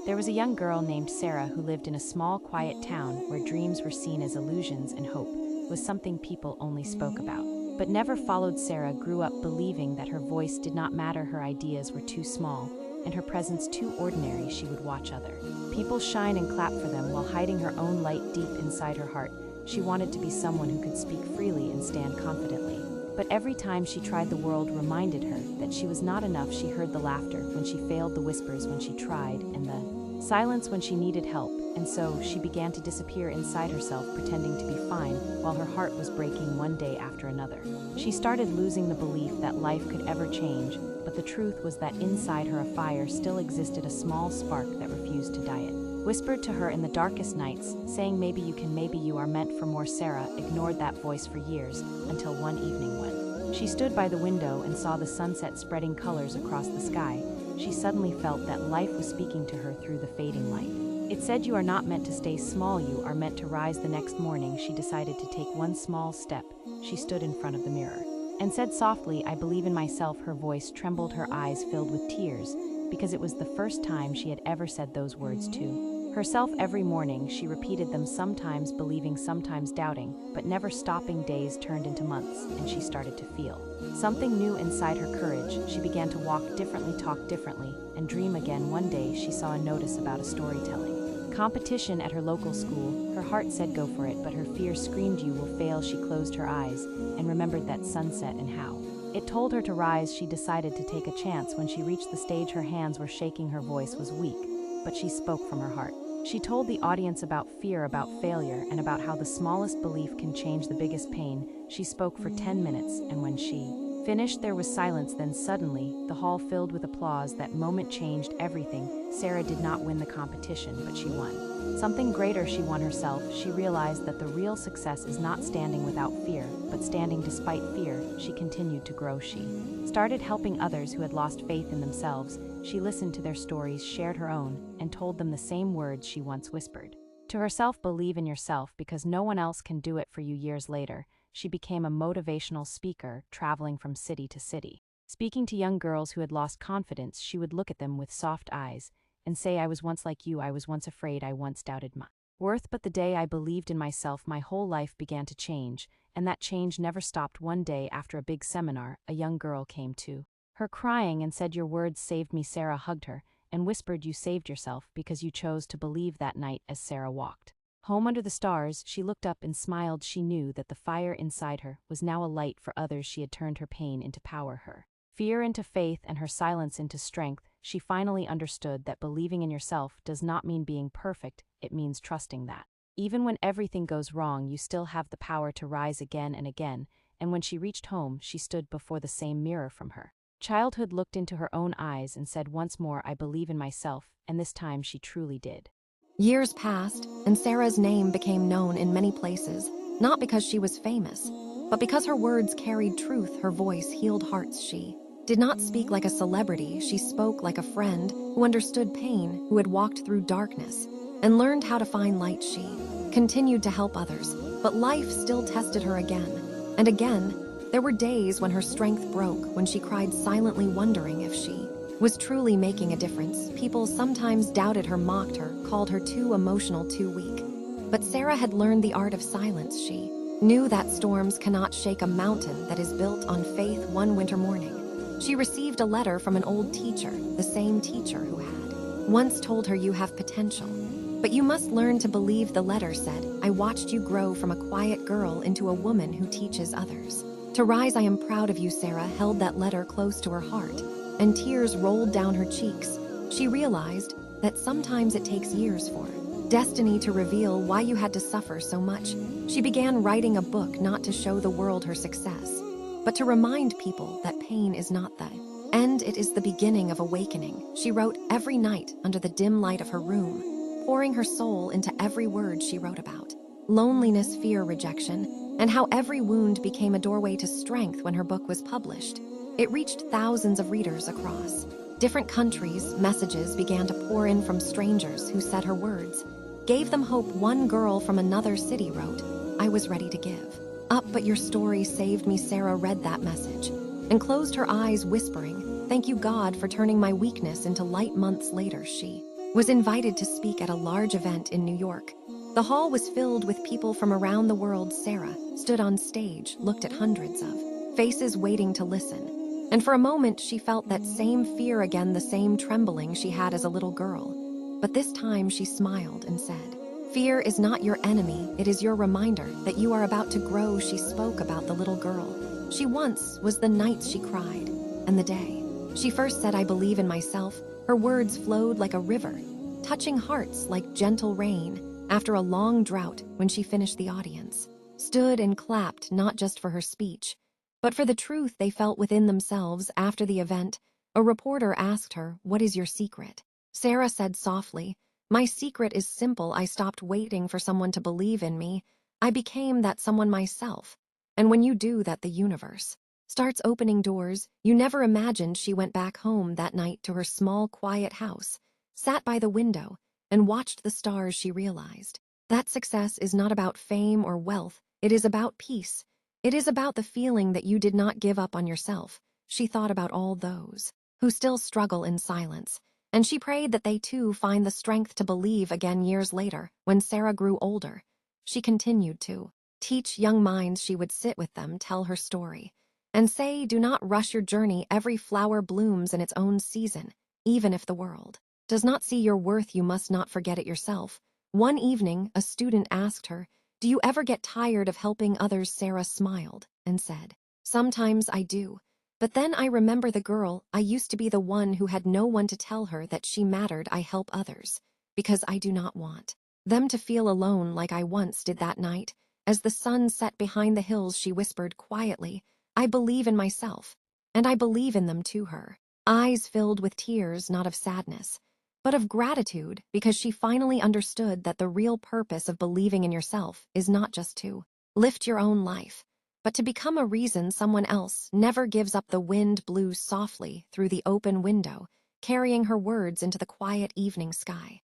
There was a young girl named Sarah who lived in a small, quiet town where dreams were seen as illusions and hope was something people only spoke about. But never followed. Sarah grew up believing that her voice did not matter, her ideas were too small, and her presence too ordinary. She would watch other people shine and clap for them while hiding her own light deep inside her heart. She wanted to be someone who could speak freely and stand confidently. But every time she tried, the world reminded her that she was not enough. She heard the laughter when she failed, the whispers when she tried, and the silence when she needed help. And so she began to disappear inside herself, pretending to be fine, while her heart was breaking one day after another. She started losing the belief that life could ever change, but the truth was that inside her a fire still existed, a small spark that refused to die. It whispered to her in the darkest nights, saying, maybe you can, maybe you are meant for more. Sarah ignored that voice for years, until one evening when she stood by the window and saw the sunset spreading colors across the sky. She suddenly felt that life was speaking to her through the fading light. It said, you are not meant to stay small, you are meant to rise. The next morning, she decided to take one small step. She stood in front of the mirror and said softly, I believe in myself. Her voice trembled, her eyes filled with tears, because it was the first time she had ever said those words to herself. Every morning, she repeated them, sometimes believing, sometimes doubting, but never stopping. Days turned into months, and she started to feel something new inside her. Courage. She began to walk differently, talk differently, and dream again. One day, she saw a notice about a storytelling competition at her local school. Her heart said go for it, but her fear screamed you will fail. She closed her eyes and remembered that sunset and how it told her to rise. She decided to take a chance. When she reached the stage, her hands were shaking, her voice was weak, but she spoke from her heart. She told the audience about fear, about failure, and about how the smallest belief can change the biggest pain. She spoke for 10 minutes, and when she finished, there was silence. Then suddenly, the hall filled with applause. That moment changed everything. Sarah did not win the competition, but she won something greater. She won herself. She realized that the real success is not standing without fear, but standing despite fear. She continued to grow. She started helping others who had lost faith in themselves. She listened to their stories, shared her own, and told them the same words she once whispered to herself, believe in yourself because no one else can do it for you. Years later, she became a motivational speaker, traveling from city to city. Speaking to young girls who had lost confidence, she would look at them with soft eyes and say, I was once like you, I was once afraid, I once doubted my worth, but the day I believed in myself, my whole life began to change, and that change never stopped. One day, after a big seminar, a young girl came to her crying and said, your words saved me. Sarah hugged her and whispered, you saved yourself because you chose to believe. That night, as Sarah walked home under the stars, she looked up and smiled. She knew that the fire inside her was now a light for others. She had turned her pain into power, her fear into faith, and her silence into strength. She finally understood that believing in yourself does not mean being perfect, it means trusting that even when everything goes wrong, you still have the power to rise again and again. And when she reached home, she stood before the same mirror from her childhood, looked into her own eyes, and said once more, I believe in myself, and this time she truly did. Years passed, and Sarah's name became known in many places, not because she was famous, but because her words carried truth, her voice healed hearts. She did not speak like a celebrity, she spoke like a friend who understood pain, who had walked through darkness, and learned how to find light. She continued to help others, but life still tested her again and again. There were days when her strength broke, when she cried silently, wondering if she was truly making a difference. People sometimes doubted her, mocked her, called her too emotional, too weak. But Sarah had learned the art of silence. She knew that storms cannot shake a mountain that is built on faith. One winter morning, she received a letter from an old teacher, the same teacher who had once told her, you have potential, but you must learn to believe. The letter said, I watched you grow from a quiet girl into a woman who teaches others to rise. I am proud of you. Sarah held that letter close to her heart, and tears rolled down her cheeks. She realized that sometimes it takes years for destiny to reveal why you had to suffer so much. She began writing a book, not to show the world her success, but to remind people that pain is not the end, it is the beginning of awakening. She wrote every night under the dim light of her room, pouring her soul into every word. She wrote about loneliness, fear, rejection, and how every wound became a doorway to strength. When her book was published, it reached thousands of readers across different countries. Messages began to pour in from strangers who said her words gave them hope. One girl from another city wrote, I was ready to give up, but your story saved me. Sarah read that message and closed her eyes, whispering, thank you, God, for turning my weakness into light. Months later, she was invited to speak at a large event in New York. The hall was filled with people from around the world. Sarah stood on stage, looked at hundreds of faces waiting to listen. And for a moment, she felt that same fear again, the same trembling she had as a little girl. But this time she smiled and said, "Fear is not your enemy, it is your reminder that you are about to grow." She spoke about the little girl she once was, the nights she cried, and the day she first said, "I believe in myself." Her words flowed like a river, touching hearts like gentle rain. After a long drought, when she finished, the audience stood and clapped, not just for her speech, but for the truth they felt within themselves. After the event, a reporter asked her, "What is your secret?" Sarah said softly, "My secret is simple. I stopped waiting for someone to believe in me. I became that someone myself. And when you do that, the universe starts opening doors you never imagined." She went back home that night to her small, quiet house, sat by the window, and watched the stars. She realized that success is not about fame or wealth. It is about peace. It is about the feeling that you did not give up on yourself. She thought about all those who still struggle in silence, and she prayed that they too find the strength to believe again. Years later, when Sarah grew older, she continued to teach young minds. She would sit with them, tell her story, and say, "Do not rush your journey. Every flower blooms in its own season. Even if the world does not see your worth, you must not forget it yourself." One evening, a student asked her, "Do you ever get tired of helping others?" Sarah smiled and said, "Sometimes I do. But then I remember the girl I used to be, the one who had no one to tell her that she mattered. I help others because I do not want them to feel alone like I once did." That night, as the sun set behind the hills, she whispered quietly, "I believe in myself, and I believe in them." To her eyes filled with tears, not of sadness, but of gratitude, because she finally understood that the real purpose of believing in yourself is not just to lift your own life, but to become a reason someone else never gives up. The wind blew softly through the open window, carrying her words into the quiet evening sky.